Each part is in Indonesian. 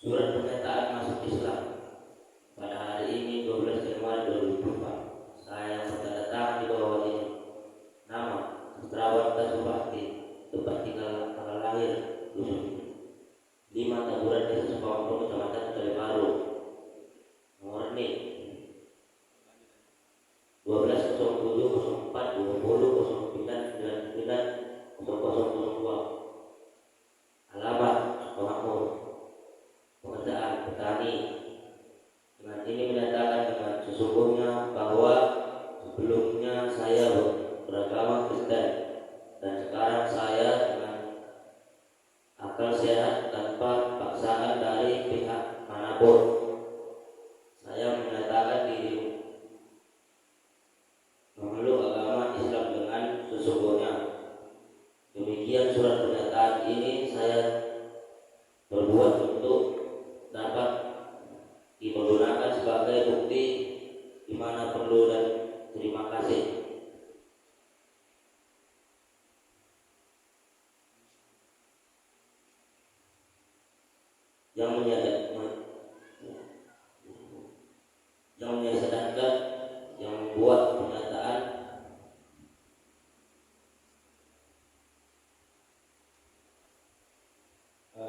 Surat pernyataan masuk Islam pada hari ini 12 Januari 2004. Saya yang bertanda tangan di bawah ini. Nama Sastrawan Tasubakti, tempat tinggal tanggal lahir Dusun 5 Taburan Desa Sukawang, Kecamatan Kalibaru. Nomor NIK 1207042009990002. Alamat Sukoharjo. Pekerjaan petani. Dengan ini menyatakan dengan sesungguhnya bahwa sebelumnya saya beragama Kristen dan sekarang saya dengan akal sehat tanpa paksaan dari pihak manapun, saya menyatakan diri memeluk agama Islam dengan sesungguhnya. Demikian surat pernyataan ini saya berbuat untuk dapat digunakan sebagai bukti di mana perlu, dan terima kasih. Yang menyadarkan, yang membuat pernyataan.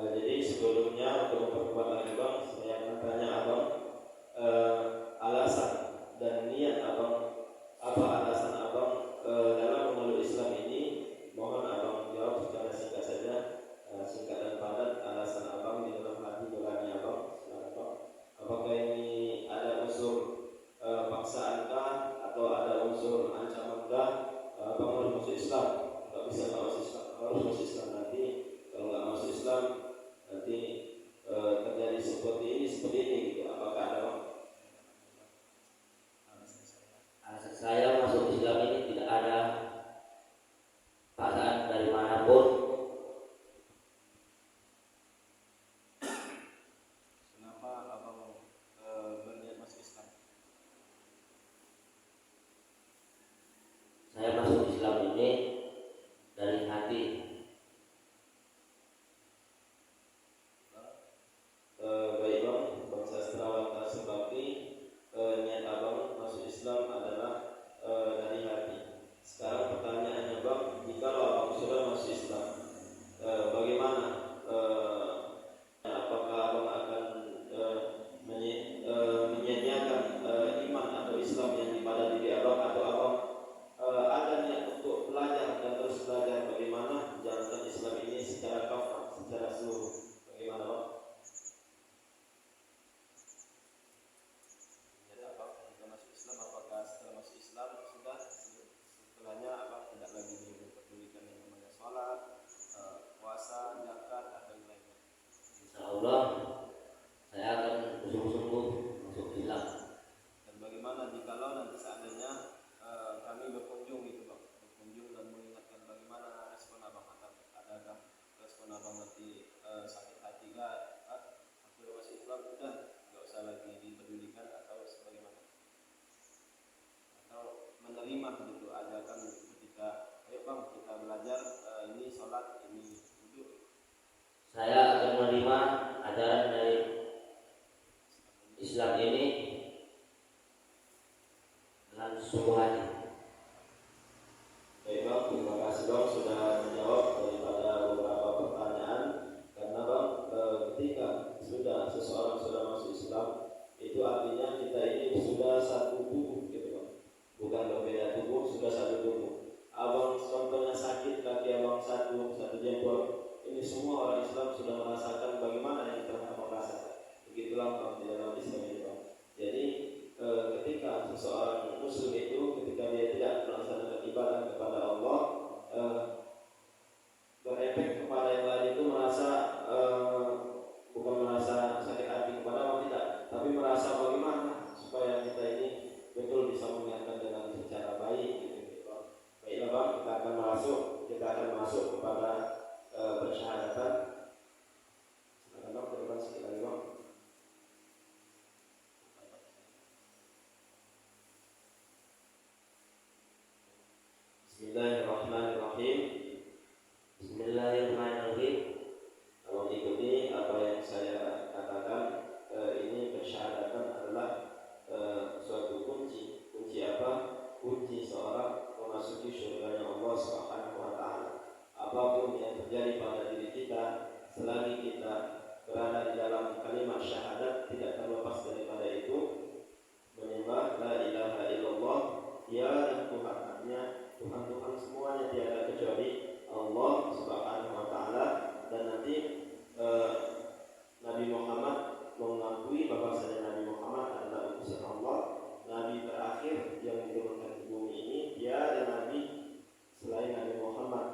Jadi sebelumnya untuk memperkuat lagi bang, saya akan tanya abang alasan dan niat abang, apa alasan abang dalam memeluk Islam ini. Mohon abang jawab secara singkat saja, singkat dan padat. Alasan abang di dalam hati nurani abang, apakah ini ada unsur paksaankah atau ada unsur ancamankah abang harus masuk Islam? Nggak bisa nggak masuk Islam, harus masuk Islam. Nanti kalau nggak masuk Islam nanti terjadi seperti ini gitu. Apakah ada bang? Alasan saya masuk Islam ini tidak ada paksaan dari manapun. Kenapa abang berniat masuk Islam? Saya masuk Islam ini dari hati. Baik bang, bang Sastrawan Tasubakti, niat abang masuk Islam adalah dari hati. Sekarang pertanyaannya bang, jika abang sudah masuk Islam, bagaimana? Apakah abang akan menyia-nyiakan iman atau Islam yang pada diri abang, atau abang ada niat untuk belajar dan terus belajar bagaimana menjalankan Islam ini secara kafah, secara seluruh? Bagaimana bang? Apakah setelah masuk Islam sudah setelahnya abang tidak lagi memperdulikan yang namanya sholat, puasa, zakat atau yang lainnya? Insya Allah saya akan bersungguh-sungguh masuk Islam. Dan bagaimana jikalau nanti seandainya kami berkunjung gitu bang, berkunjung dan mengingatkan, bagaimana respon abang? Adakah respon abang nanti sakit hati gak? Aku udah masuk Islam, udah nggak usah lagi dipedulikan, atau sebagaimana? Atau menerima gitu ajakan ketika ayo bang kita belajar ini sholat, ini wudhu? Saya akan menerima ajaran dari Islam ini dengan sungguh hati. Baik bang, terima kasih bang sudah menjawab daripada beberapa pertanyaan. Karena bang, ketika seseorang sudah masuk Islam, itu artinya kita ini sudah satu tubuh gitu bang, bukan berbeda tubuh, sudah satu tubuh. Abang contohnya sakit kaki abang satu jempol, ini semua orang Islam sudah merasakan bagaimana yang telah abang rasakan. Begitulah bang di dalam Islam ini bang. Jadi ketika seseorang muslim itu, ketika dia tidak melaksanakan ibadah kepada Allah, berefek kepada yang lain itu merasa bukan merasa sakit hati kepada Allah, tidak, tapi merasa bagaimana supaya kita ini betul bisa mengingatkan dengan secara baik gitu. Baiklah bang, kita akan masuk kepada persyahadatan. Silakan bang, ke depan sekali lagi bang. Bismillahirrahmanirrahim. Bismillahirrahmanirrahim. Tolong ikuti apa yang saya katakan. syahadat tidak terlepas daripada itu, menyembah la ilaha illallah, tiada Tuhan, artinya Tuhan semuanya tiada kecuali Allah Subhanahu wa taala. Dan nanti Nabi Muhammad mengakui bahwasanya Nabi Muhammad adalah utusan Allah, nabi terakhir yang diturunkan ke bumi ini. Tiada nabi selain Nabi Muhammad.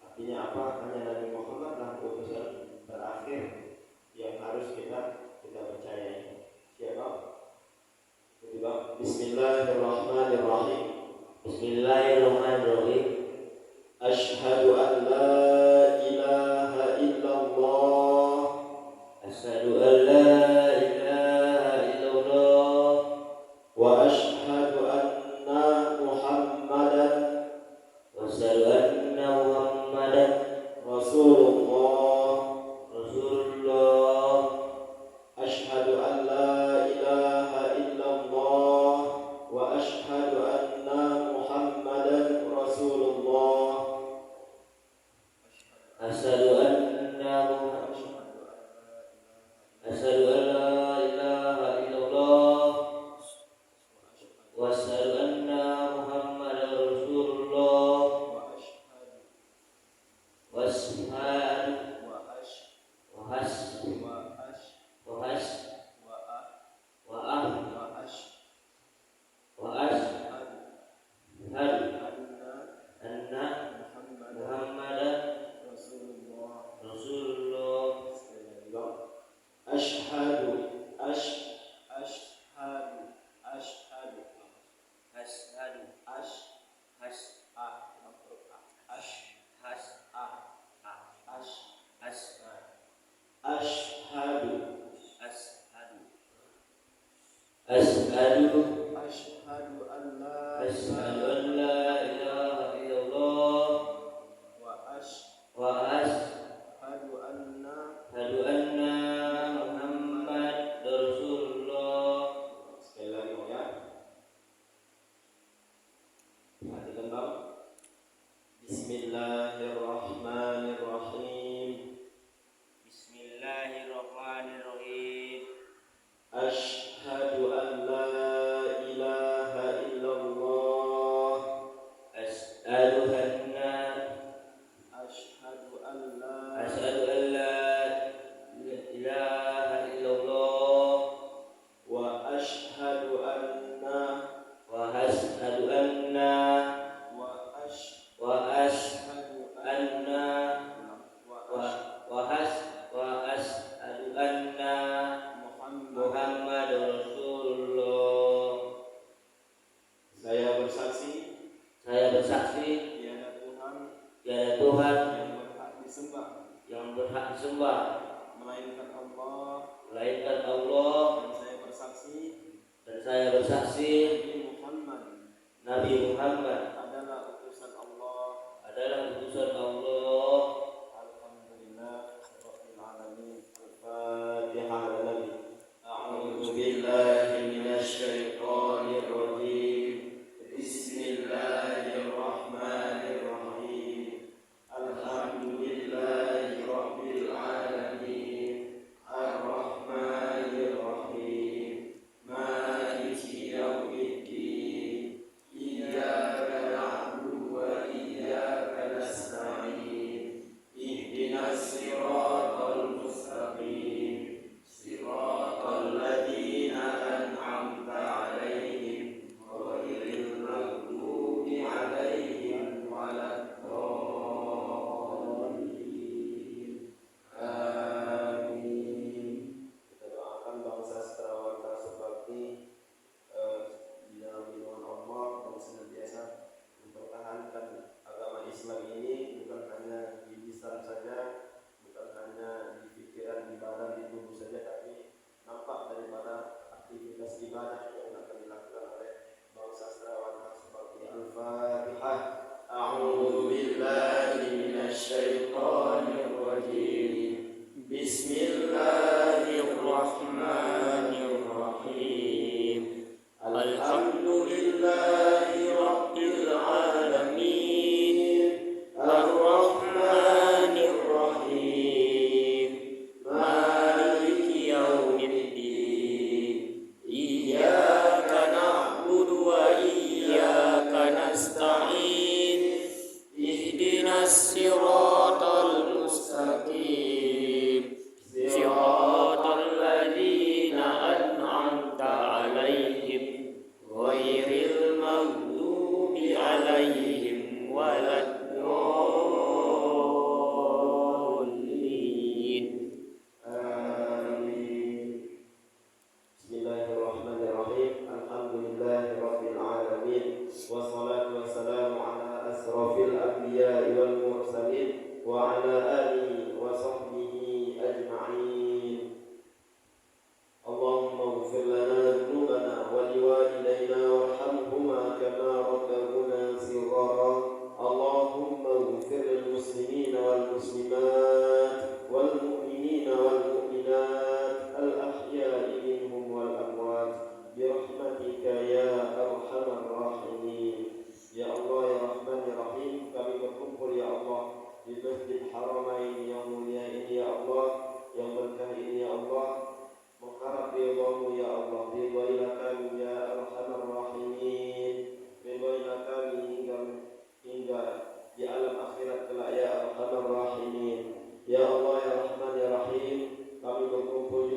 Artinya apa? Hanya Nabi Muhammad lah utusan terakhir yang harus kita percayai. Siapa? Kedua, Bismillahirrahmanirrahim. Bismillahirrahmanirrahim. Asyhadu an la ilaha illallah. Asyhadu an la ilaha illallah. Wa asyhadu anna Muhammadan Wa asyhadu anna Muhammadan Rasulullah. Rasulullah. Asyhadu an la ilaha illallah wa asyhadu anna Muhammadan Rasulullah. Asyhadu anna Asyhadu an la ilaha illallah. Wa asyhadu anna Muhammadar Rasulullah. Wa asyhadu anna Muhammadar Rasulullah. Asyhadu Asyhadu an la ilaha illallah. Wa asyhadu anna Muhammadar Rasulullah. Sekali lagi ya. Perhatikan Bang. Bismillahirrahmanirrahim. Bismillahirrahmanirrahim. Asyhadu an la ilaha illallah. Asyhadu an la ilaha illallah. Wa asyhadu anna Wa asyhadu anna Muhammadur Rasulullah. Saya bersaksi tiada Tuhan Tuhan yang berhak disembah melainkan Allah. dan saya bersaksi Nabi Muhammad adalah utusan Allah. Alhamdulillah rabbil alamin. Al-Fatihah ala Nabi. A'udzu billahi minasy syaithanir rajim. Bismillahirrahmanirrahim. Alhamdulillahi rabbil alamin. Ar-Rahmanir Rahim. Maliki yaumiddin. Iyyaka na'budu wa iyyaka nasta'in. Ihdinas siratal mustaqim.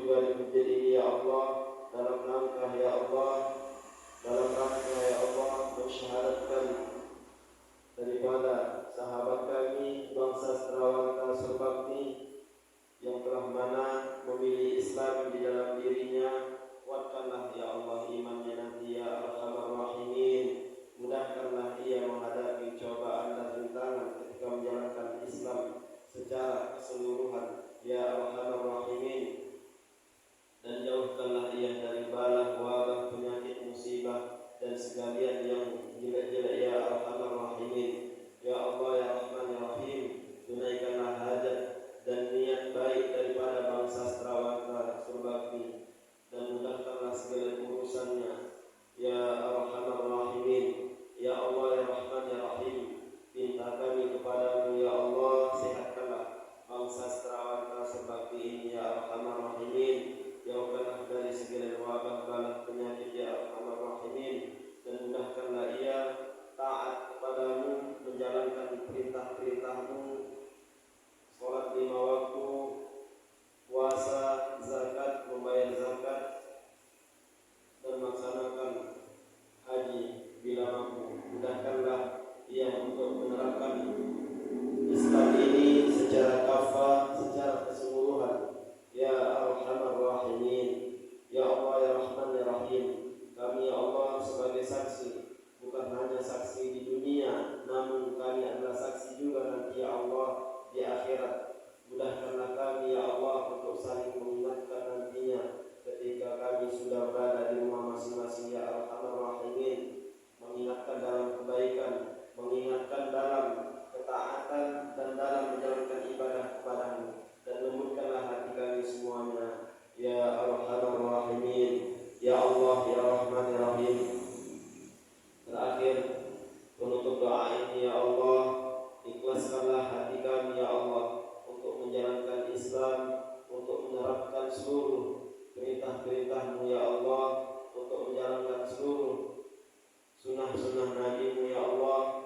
2000 ini ya Allah, dalam rangka ya Allah, mensyahadatkan daripada sahabat kami bangsa Sarawak Serbakti yang telah mana memilih Islam di dalam dirinya. Kuatkanlah ya Allah imannya nanti ya Arhamar Rahimin. Mudahkanlah ia menghadapi cobaan dan rintangan ketika menjalankan Islam secara keseluruhan ya Arhamar Rahimin. Dan jauhkanlah ia dari bala, wabah, penyakit, musibah dan sekalian yang jelek-jelek ya Arhamar Rahimin. Ya Allah ya Rahman ya Rahim, tunaikanlah hajat dan niat baik daripada bangsa Sarawak Serbakti dan mudahkanlah segala urusannya ya Arhamar Rahimin. Ya Allah ya Rahman ya Rahim, pinta kami kepadamu ya Allah, sehatkanlah bangsa Sarawak Serbakti ini ya Arhamar Rahimin. Jauhkanlah dari segala wabah, bala, penyakit ya Arhamar Rahimin, dan mudahkanlah ia taat kepadamu, menjalankan perintah-perintahmu, sholat 5 waktu, puasa, zakat, membayar zakat, dan melaksanakan haji bila mampu. Mudahkanlah ia untuk menerapkan Islam ini secara kafah, secara keseluruhan ya Arhamar Rahimin. Ya Allah ya Rahman ya Rahim, kami ya Allah sebagai saksi, bukan hanya saksi di dunia, namun kami adalah saksi juga nanti ya Allah di akhirat. Mudahkanlah kami ya Allah untuk saling mengingatkan nantinya ketika kami sudah berada di rumah masing-masing ya Arhamar Rahimin, mengingatkan dalam kebaikan, mengingatkan dalam ketaatan dan dalam menjalankan ibadah kepadamu, dan lembutkanlah hati kami semuanya ya Arhamar Rahimin. Ya Allah ya Rahman ya Rahim. Terakhir, penutup doa ini ya Allah, ikhlaskanlah hati kami ya Allah untuk menjalankan Islam, untuk menerapkan seluruh perintah-perintahmu ya Allah, untuk menjalankan seluruh sunnah-sunnah Nabi-Mu ya Allah.